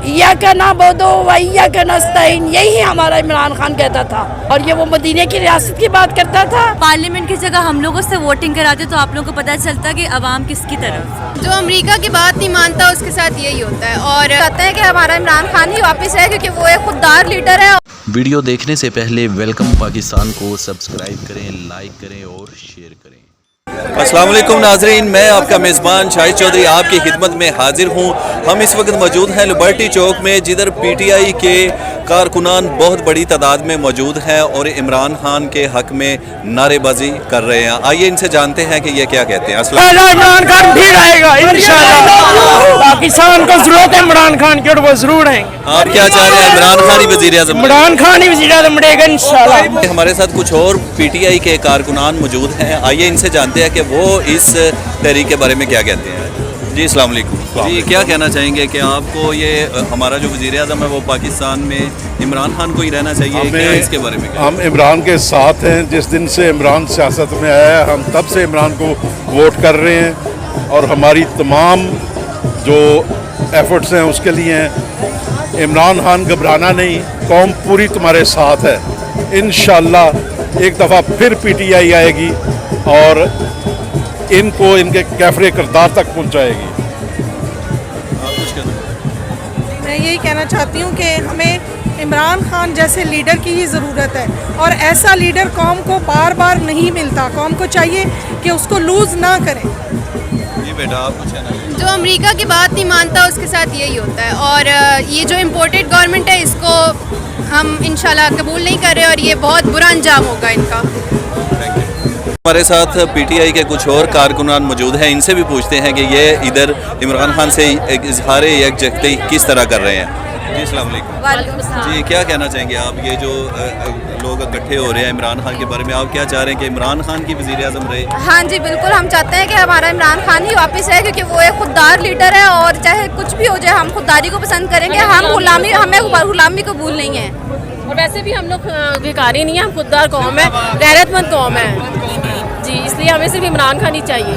इय्याका नअबुदु व इय्याका नस्तईन, यही हमारा इमरान खान कहता था। और ये वो मदीने की रियासत की बात करता था। पार्लियामेंट की जगह हम लोगों से वोटिंग कराते तो आप लोगों को पता चलता कि अवाम किसकी तरफ। जो अमेरिका की बात नहीं मानता उसके साथ यही होता है और कहते हैं कि हमारा इमरान खान ही वापस है क्योंकि वो एक खुददार लीडर है। वीडियो देखने से पहले वेलकम पाकिस्तान को सब्सक्राइब करें, लाइक करें और शेयर करें। अस्सलाम वालेकुम नाजरीन, मैं आपका मेज़बान शाहिद चौधरी आपकी खिदमत में हाजिर हूँ। हम इस वक्त मौजूद हैं लिबर्टी चौक में, जिधर पीटीआई के कारकुनान बहुत बड़ी तादाद में मौजूद हैं और इमरान खान के हक में नारेबाजी कर रहे हैं। आइए इनसे जानते हैं कि ये क्या कहते हैं। इमरान खान फिर आएगा इंशाल्लाह। पाकिस्तान को जरूरत है इमरान खान की और वो जरूर आएंगे। आप क्या चाह रहे हैं? इमरान खान ही वज़ीर आज़म? इमरान खान ही वज़ीर आज़म बनेगा इंशाल्लाह। हमारे साथ कुछ और पीटीआई के कारकुनान मौजूद हैं, आइए इनसे जानते हैं कि वो इस तहरीक के बारे में क्या कहते हैं। जी अस्सलाम वालेकुम जी, क्या कहना चाहेंगे कि आपको ये हमारा जो वज़ीर आज़म है वो पाकिस्तान में इमरान खान को ही रहना चाहिए, क्या इसके बारे में? हम इमरान के साथ हैं। जिस दिन से इमरान सियासत में आया है हम तब से इमरान को वोट कर रहे हैं और हमारी तमाम जो एफर्ट्स हैं उसके लिए हैं। इमरान खान घबराना नहीं, कौम पूरी तुम्हारे साथ है। इंशाल्लाह एक दफ़ा फिर पीटीआई आएगी और इनको इनके कैफरे किरदार तक पहुंचाएगी। मैं यही कहना चाहती हूँ कि हमें इमरान खान जैसे लीडर की ही ज़रूरत है और ऐसा लीडर कौम को बार बार नहीं मिलता। कौम को चाहिए कि उसको लूज़ ना करें। जी बेटा, आप कुछ कहना? जो अमेरिका की बात नहीं मानता उसके साथ यही होता है और ये जो इम्पोर्टेड गवर्नमेंट है इसको हम इंशाल्लाह कबूल नहीं कर रहे और ये बहुत बुरा अंजाम होगा इनका। हमारे साथ पीटीआई के कुछ और कारकुनान मौजूद हैं, इनसे भी पूछते हैं कि ये इधर इमरान खान से एक इजहार यकजहती किस तरह कर रहे हैं। जी अस्सलाम वालेकुम जी, क्या कहना चाहेंगे आप? ये जो लोग इकट्ठे हो रहे हैं इमरान खान के बारे में, आप क्या चाह रहे हैं कि इमरान खान की वज़ीर आज़म रहे? हाँ जी बिल्कुल, हम चाहते हैं कि हमारा इमरान खान ही वापस है क्योंकि वो एक खुददार लीडर है और चाहे कुछ भी हो जाए हम खुददारी को पसंद करेंगे। हम हमें गुलामी कबूल नहीं है और वैसे भी हम लोग भिखारी नहीं है, हम खुददार कौम है, गैरतमंद कौम है जी, इसलिए हमें सिर्फ इमरान खान ही चाहिए।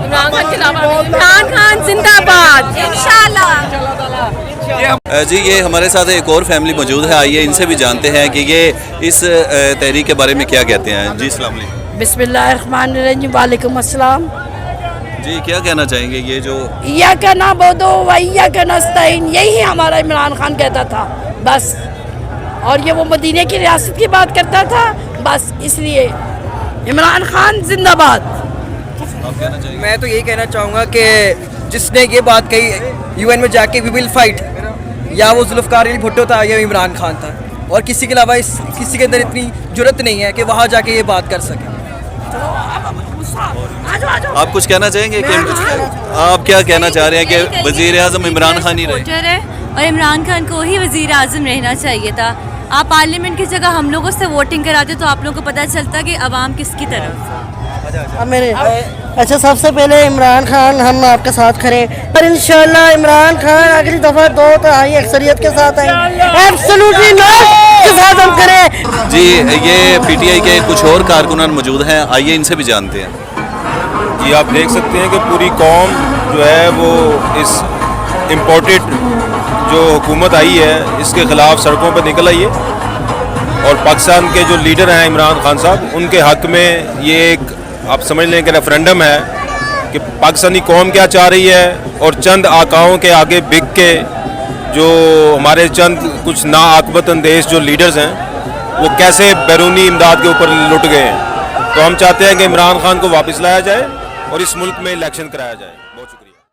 इमरान खान के अलावा इमरान खान जिंदाबाद इंशाल्लाह। जी ये हमारे साथ एक और फैमिली मौजूद है, आइए इनसे भी जानते हैं कि ये इस तहरीक के बारे में क्या कहते हैं। जी अस्सलाम वालेकुम। बिस्मिल्लाहिर्रहमानिर्रहीम, वालेकुम अस्सलाम। जी क्या कहना चाहेंगे? ये जो इय्याका नअबुदु व इय्याका नस्तईन, यही हमारा इमरान खान कहता था बस। और ये वो मदीने की रियासत की बात करता था बस, इसलिए इमरान खान जिंदाबाद। आप कहना चाहेंगे? मैं तो यही कहना चाहूँगा कि जिसने ये बात कही यूएन में जाके वी विल फाइट, या वो जुल्फ़िकार अली भुट्टो था या इमरान खान था, और किसी के अलावा किसी के अंदर इतनी जुर्रत नहीं है कि वहाँ जाके ये बात कर सके। आप कुछ कहना चाहेंगे कि आप क्या कहना चाह रहे हैं कि वज़ीर आज़म इमरान खान ही रहे? और इमरान खान को ही वज़ीर आज़म रहना चाहिए था। आप पार्लियामेंट की जगह हम लोगों से वोटिंग कराते तो आप लोगों को पता चलता कि अवाम किसकी तरफ। अच्छा, सबसे पहले इमरान खान हम आपके साथ खड़े पर इंशाल्लाह इमरान खान अगली दफा 2/3 अक्सरियत के साथ आएंगे, एब्सोल्युटली नॉट के साथ हम करें। जी ये पीटीआई के कुछ और कारकुनान मौजूद हैं, आइए इनसे भी जानते हैं। जी आप देख सकते हैं कि पूरी कौम जो है वो इस इम्पोर्टेड जो हुकूमत आई है इसके ख़िलाफ़ सड़कों पर निकल आई है और पाकिस्तान के जो लीडर हैं इमरान खान साहब, उनके हक़ में ये एक आप समझ लें कि रेफरेंडम है कि पाकिस्तानी कौम क्या चाह रही है और चंद आकाओं के आगे बिक के जो हमारे चंद कुछ नाआक़बत अंदेश जो लीडर्स हैं वो कैसे बैरूनी इमदाद के ऊपर लुट गए हैं। तो हम चाहते हैं कि इमरान खान को वापस लाया जाए और इस मुल्क में इलेक्शन कराया जाए।